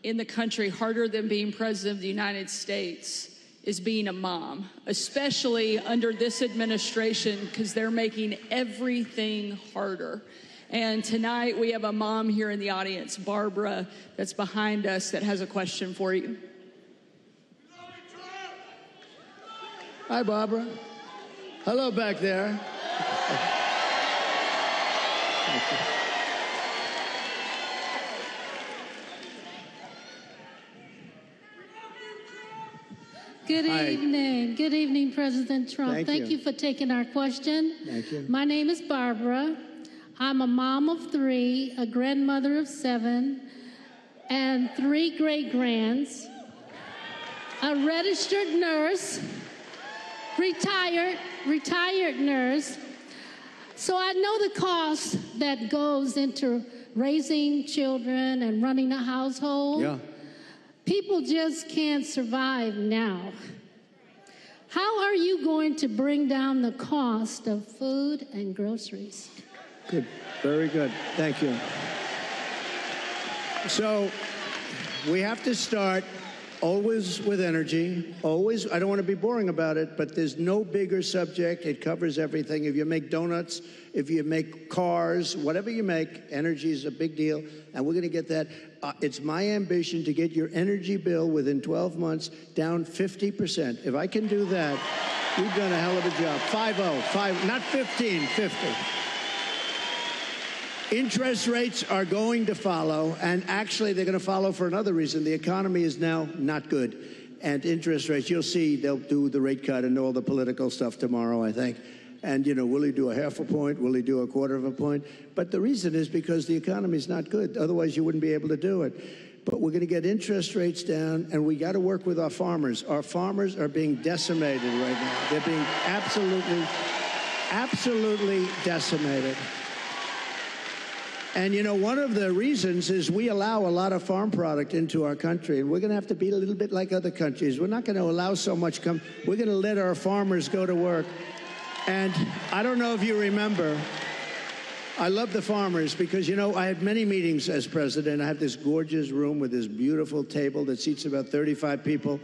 in the country harder than being president of the United States is being a mom, especially under this administration, because they're making everything harder. And tonight we have a mom here in the audience, Barbara, that's behind us, that has a question for you. Hi, Barbara. Hello back there. Good evening. Good evening, President Trump. Thank you for taking our question. Thank you. My name is Barbara. I'm a mom of 3, a grandmother of 7, and 3 great-grands, a registered nurse, retired nurse, So I know the cost that goes into raising children and running a household. Yeah. People just can't survive now. How are you going to bring down the cost of food and groceries? Good. Very good. Thank you. So we have to start always with energy. Always. I don't want to be boring about it, but there's no bigger subject. It covers everything. If you make donuts, if you make cars, whatever you make, energy is a big deal, and we're going to get that. It's my ambition to get your energy bill within 12 months down 50%. If I can do that, we've done a hell of a job. 5-0, not 15, 50. Interest rates are going to follow, and actually they're going to follow for another reason. The economy is now not good, and interest rates, you'll see they'll do the rate cut and all the political stuff tomorrow, I think. And, will he do a half a point? Will he do a quarter of a point? But the reason is because the economy is not good. Otherwise, you wouldn't be able to do it. But we're going to get interest rates down, and we got to work with our farmers. Our farmers are being decimated right now. They're being absolutely decimated. And, one of the reasons is we allow a lot of farm product into our country, and we're going to have to be a little bit like other countries. We're not going to allow so much come. We're going to let our farmers go to work. And I don't know if you remember, I love the farmers because, I had many meetings as president. I have this gorgeous room with this beautiful table that seats about 35 people.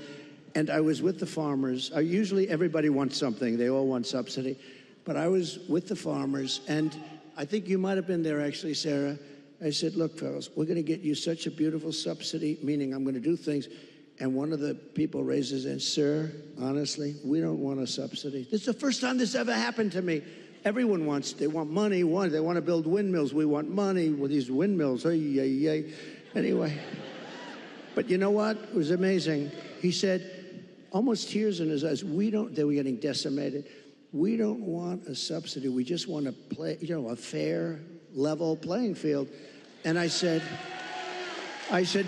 And I was with the farmers. Usually everybody wants something. They all want subsidy. But I was with the farmers, and I think you might have been there, actually, Sarah. I said, look, fellas, we're going to get you such a beautiful subsidy, meaning I'm going to do things. And one of the people raises and, sir, honestly, we don't want a subsidy. This is the first time this ever happened to me. Everyone they want money. They want to build windmills. We want money with these windmills. Anyway. But you know what? It was amazing. He said, almost tears in his eyes, they were getting decimated. We don't want a subsidy. We just want to play, a fair, level playing field. And I said,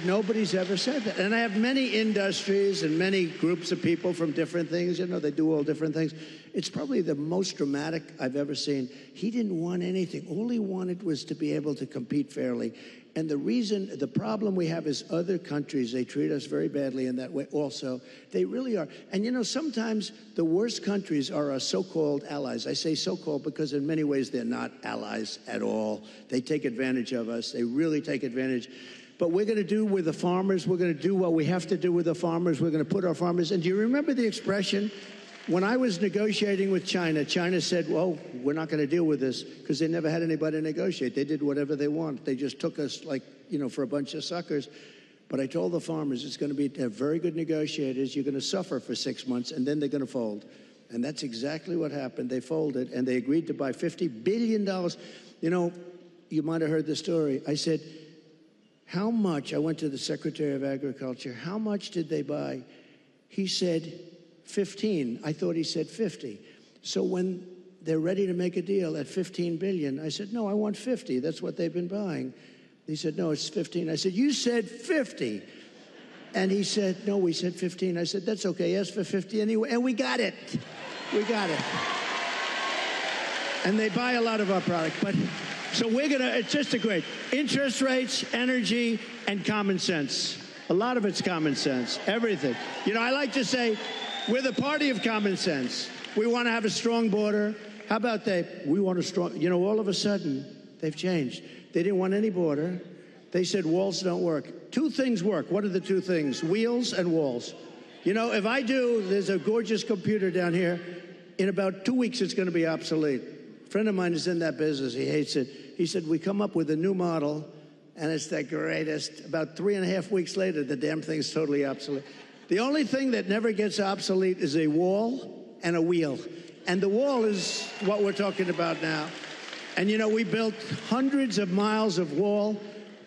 nobody's ever said that. And I have many industries and many groups of people from different things. They do all different things. It's probably the most dramatic I've ever seen. He didn't want anything. All he wanted was to be able to compete fairly. And the problem we have is other countries, they treat us very badly in that way also. They really are. And sometimes the worst countries are our so-called allies. I say so-called because in many ways they're not allies at all. They take advantage of us. They really take advantage. But we're going to do with the farmers. We're going to do what we have to do with the farmers. We're going to put our farmers. And do you remember the expression? When I was negotiating with China, China said, well, we're not going to deal with this because they never had anybody negotiate. They did whatever they want. They just took us for a bunch of suckers. But I told the farmers it's going to be very good negotiators. You're going to suffer for 6 months, and then they're going to fold. And that's exactly what happened. They folded, and they agreed to buy $50 billion. You might have heard the story. I said, how much? I went to the Secretary of Agriculture. How much did they buy? He said 15. I thought he said 50. So when they're ready to make a deal at 15 billion, I said, no, I want 50. That's what they've been buying. He said, no, it's 15. I said, you said 50. And he said, no, we said 15. I said, that's okay. Ask for 50 anyway. And we got it. We got it. And they buy a lot of our product. But so it's just a great interest rates, energy, and common sense. A lot of it's common sense. Everything. I like to say, we're the party of common sense. We want to have a strong border. How about we want a strong, all of a sudden, they've changed. They didn't want any border. They said walls don't work. Two things work. What are the two things? Wheels and walls. If there's a gorgeous computer down here. In about 2 weeks, it's going to be obsolete. A friend of mine is in that business. He hates it. He said, we come up with a new model, and it's the greatest. About 3.5 weeks later, the damn thing's totally obsolete. The only thing that never gets obsolete is a wall and a wheel. And the wall is what we're talking about now. And, we built hundreds of miles of wall.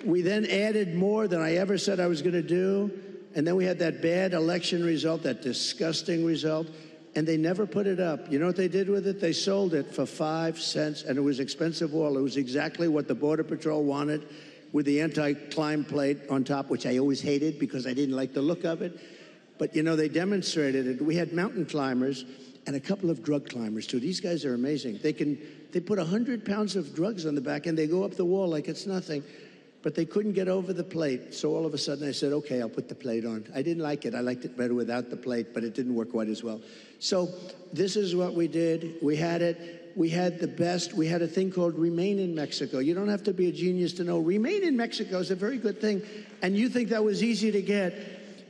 We then added more than I ever said I was going to do. And then we had that bad election result, that disgusting result. And they never put it up. You know what they did with it? They sold it for 5 cents, and it was expensive wall. It was exactly what the Border Patrol wanted, with the anti-climb plate on top, which I always hated because I didn't like the look of it. But, they demonstrated it. We had mountain climbers and a couple of drug climbers, too. These guys are amazing. They They put 100 pounds of drugs on the back, and they go up the wall like it's nothing. But they couldn't get over the plate. So all of a sudden I said, okay, I'll put the plate on. I didn't like it. I liked it better without the plate, but it didn't work quite as well. So this is what we did. We had it. We had the best. We had a thing called Remain in Mexico. You don't have to be a genius to know Remain in Mexico is a very good thing. And you think that was easy to get.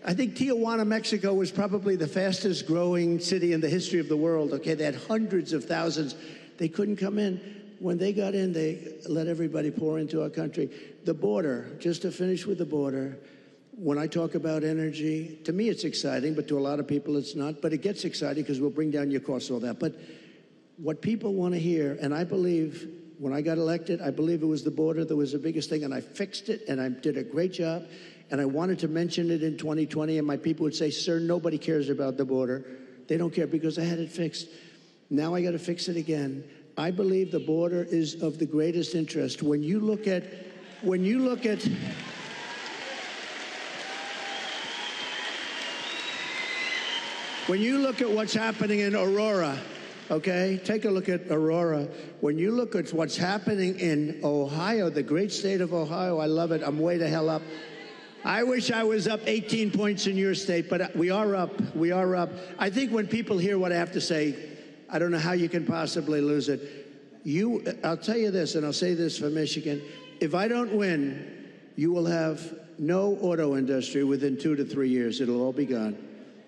I think Tijuana, Mexico was probably the fastest growing city in the history of the world. Okay, they had hundreds of thousands. They couldn't come in. When they got in, they let everybody pour into our country. The border, just to finish with the border, when I talk about energy, to me it's exciting, but to a lot of people it's not. But it gets exciting because we'll bring down your costs, all that. But what people want to hear, and I believe when I got elected, I believe it was the border that was the biggest thing, and I fixed it, and I did a great job. And I wanted to mention it in 2020, and my people would say, sir, nobody cares about the border. They don't care because I had it fixed. Now I got to fix it again. I believe the border is of the greatest interest. When you look at what's happening in Aurora, okay? Take a look at Aurora. When you look at what's happening in Ohio, the great state of Ohio, I love it. I'm way the hell up. I wish I was up 18 points in your state, but we are up. We are up. I think when people hear what I have to say, I don't know how you can possibly lose it. I'll tell you this, and I'll say this for Michigan. If I don't win, you will have no auto industry within 2 to 3 years. It'll all be gone.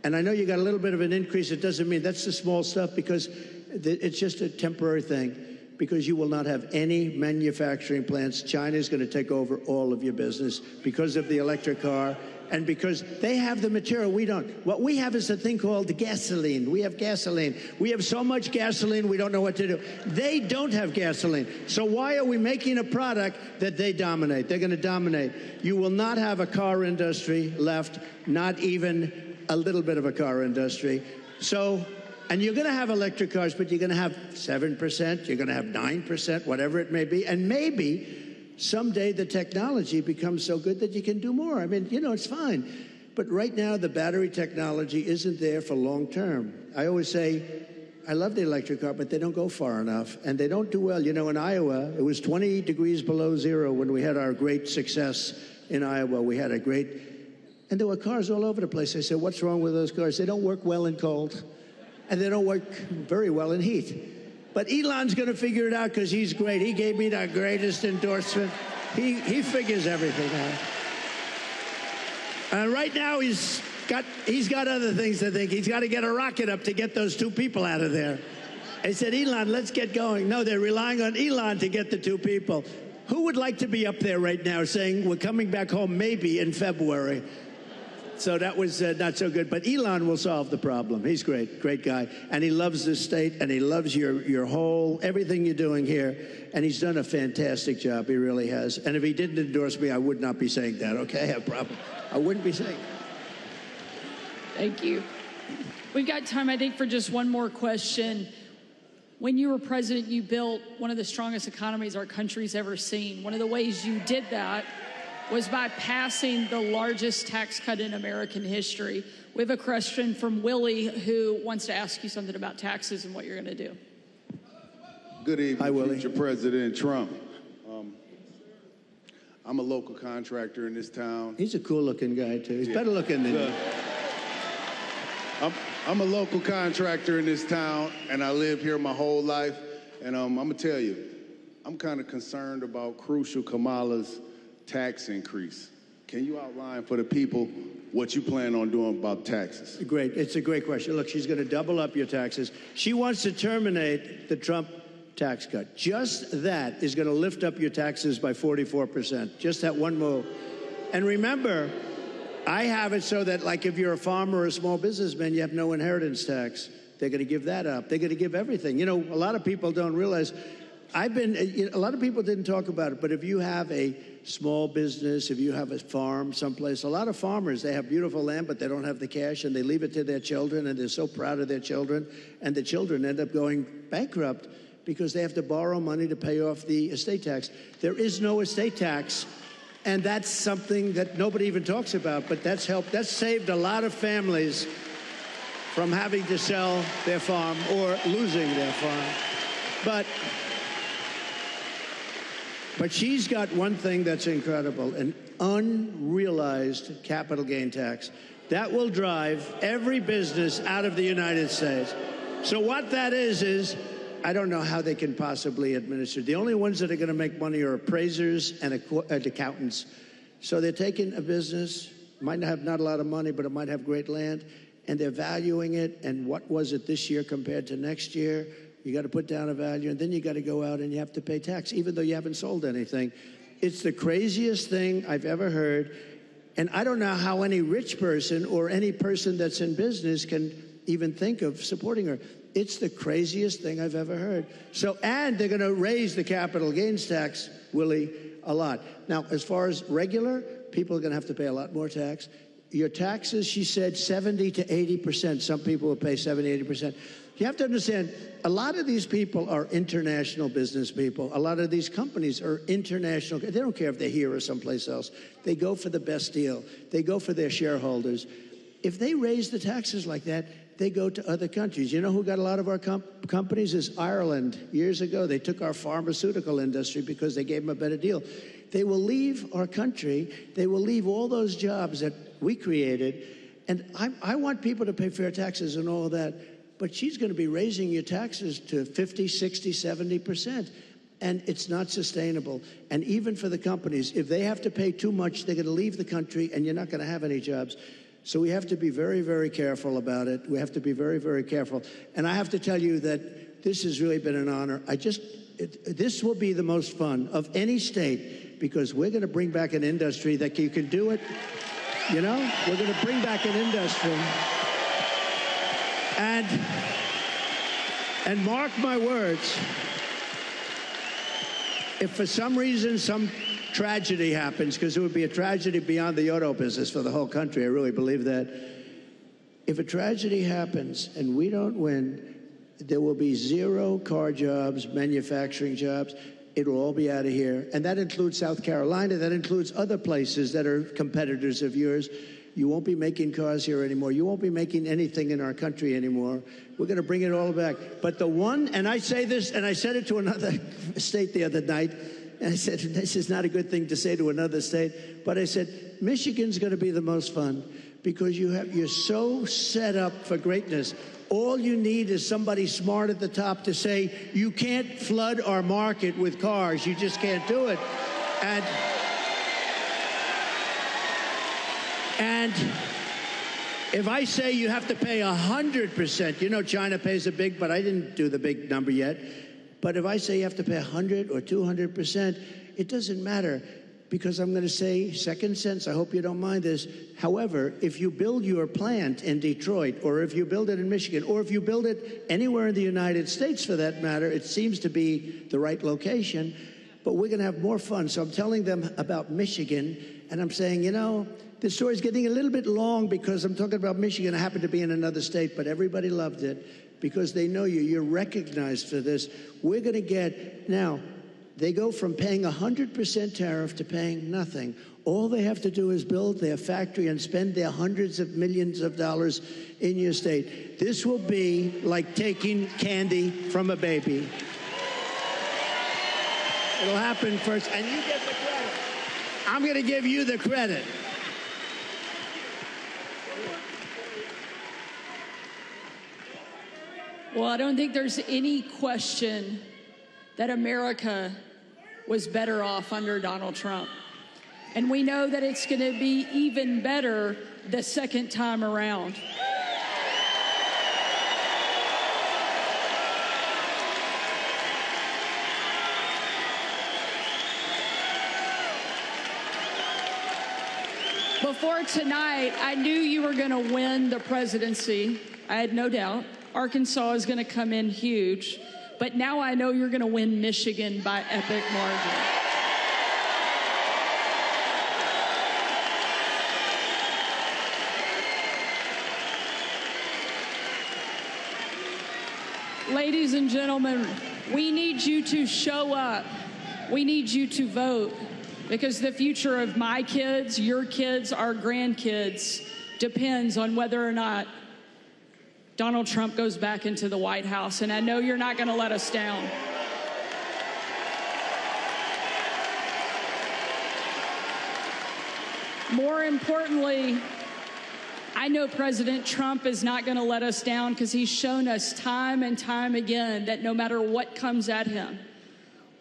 And I know you got a little bit of an increase. It doesn't mean that's the small stuff because it's just a temporary thing because you will not have any manufacturing plants. China's going to take over all of your business because of the electric car. And because they have the material, we don't. What we have is a thing called gasoline. We have gasoline. We have so much gasoline, we don't know what to do. They don't have gasoline. So why are we making a product that they dominate? They're going to dominate. You will not have a car industry left, not even a little bit of a car industry. So, and you're going to have electric cars, but you're going to have 7%, you're going to have 9%, whatever it may be, and maybe someday the technology becomes so good that you can do more. I mean, you know, it's fine. But right now, the battery technology isn't there for long term. I always say, I love the electric car, but they don't go far enough, and they don't do well. You know, in Iowa, it was 20 degrees below zero when we had our great success in Iowa. We had a great, and there were cars all over the place. I said, what's wrong with those cars? They don't work well in cold, and they don't work very well in heat. But Elon's going to figure it out because he's great. He gave me the greatest endorsement. He figures everything out. Right now he's got other things to think. He's got to get a rocket up to get those 2 people out of there. I said, Elon, let's get going. No, they're relying on Elon to get the 2 people. Who would like to be up there right now saying we're coming back home maybe in February? So that was not so good. But Elon will solve the problem. He's great, great guy. And he loves this state, and he loves your whole, everything you're doing here. And he's done a fantastic job. He really has. And if he didn't endorse me, I would not be saying that, okay? I wouldn't be saying that. Thank you. We've got time, I think, for just one more question. When you were president, you built one of the strongest economies our country's ever seen. One of the ways you did that was by passing the largest tax cut in American history. We have a question from Willie who wants to ask you something about taxes and what you're going to do. Good evening, Hi, Willie. future President Trump. I'm a local contractor in this town. He's a cool-looking guy, too. He's better looking than you. I'm a local contractor in this town, and I live here my whole life. And I'm going to tell you, I'm kind of concerned about crucial Kamala's tax increase. Can you outline for the people what you plan on doing about taxes? Great. It's a great question. Look, she's going to double up your taxes. She wants to terminate the Trump tax cut. Just that is going to lift up your taxes by 44%. Just that one move. And remember, I have it so that, like, if you're a farmer or a small businessman, you have no inheritance tax. They're going to give that up. They're going to give everything. You know, a lot of people don't realize. A lot of people didn't talk about it, but if you have a small business, if you have a farm someplace, a lot of farmers, they have beautiful land, but they don't have the cash, and they leave it to their children, and they're so proud of their children, and the children end up going bankrupt because they have to borrow money to pay off the estate tax. There is no estate tax, and that's something that nobody even talks about, but that's helped. That's saved a lot of families from having to sell their farm or losing their farm. But But she's got one thing that's incredible, an unrealized capital gain tax. That will drive every business out of the United States. So what that is I don't know how they can possibly administer. The only ones that are going to make money are appraisers and accountants. So they're taking a business, might have not a lot of money, but it might have great land, and they're valuing it. And what was it this year compared to next year? You got to put down a value, and then you got to go out and you have to pay tax, even though you haven't sold anything. It's the craziest thing I've ever heard. And I don't know how any rich person or any person that's in business can even think of supporting her. It's the craziest thing I've ever heard. So, and they're going to raise the capital gains tax, Willie, a lot. Now, as far as regular, people are going to have to pay a lot more tax. Your taxes, she said, 70 to 80%. Some people will pay 70, 80%. You have to understand, a lot of these people are international business people. A lot of these companies are international. They don't care if they're here or someplace else. They go for the best deal. They go for their shareholders. If they raise the taxes like that, they go to other countries. You know who got a lot of our companies is Ireland. Years ago, they took our pharmaceutical industry because they gave them a better deal. They will leave our country. They will leave all those jobs that we created. And I want people to pay fair taxes and all of that. But she's going to be raising your taxes to 50, 60, 70%. And it's not sustainable. And even for the companies, if they have to pay too much, they're going to leave the country and you're not going to have any jobs. So we have to be very, very careful about it. We have to be very, very careful. And I have to tell you that this has really been an honor. This will be the most fun of any state because we're going to bring back an industry that you can do it. You know, we're going to bring back an industry. And mark my words, if for some reason some tragedy happens, because it would be a tragedy beyond the auto business for the whole country, I really believe that. If a tragedy happens and we don't win, there will be 0 car jobs, manufacturing jobs. It'll all be out of here. And that includes South Carolina. That includes other places that are competitors of yours. You won't be making cars here anymore. You won't be making anything in our country anymore. We're going to bring it all back. But the one, and I say this, and I said it to another state the other night, and I said, this is not a good thing to say to another state, but I said, Michigan's going to be the most fun because you're so set up for greatness. All you need is somebody smart at the top to say, you can't flood our market with cars. You just can't do it. And if I say you have to pay 100%, you know China pays a big, but I didn't do the big number yet. But if I say you have to pay 100 or 200%, it doesn't matter because I'm going to say, second sense, I hope you don't mind this. However, if you build your plant in Detroit, or if you build it in Michigan, or if you build it anywhere in the United States for that matter, it seems to be the right location, but we're going to have more fun. So I'm telling them about Michigan, and I'm saying, you know, this story's getting a little bit long because I'm talking about Michigan. I happen to be in another state, but everybody loved it because they know you. You're recognized for this. We're going to get, now, they go from paying 100% tariff to paying nothing. All they have to do is build their factory and spend their hundreds of millions of dollars in your state. This will be like taking candy from a baby. It'll happen first, and you get the credit. I'm going to give you the credit. Well, I don't think there's any question that America was better off under Donald Trump. And we know that it's going to be even better the second time around. Before tonight, I knew you were going to win the presidency. I had no doubt. Arkansas is going to come in huge. But now I know you're going to win Michigan by epic margin. Ladies and gentlemen, we need you to show up. We need you to vote because the future of my kids, your kids, our grandkids depends on whether or not Donald Trump goes back into the White House, and I know you're not going to let us down. More importantly, I know President Trump is not going to let us down because he's shown us time and time again that no matter what comes at him,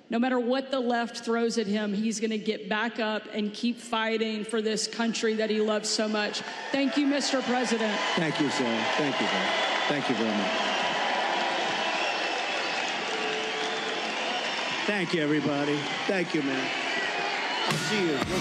no matter what the left throws at him, he's going to get back up and keep fighting for this country that he loves so much. Thank you, Mr. President. Thank you, Sarah. Thank you, Sarah. Thank you very much. Thank you, everybody. Thank you, man. I'll see you.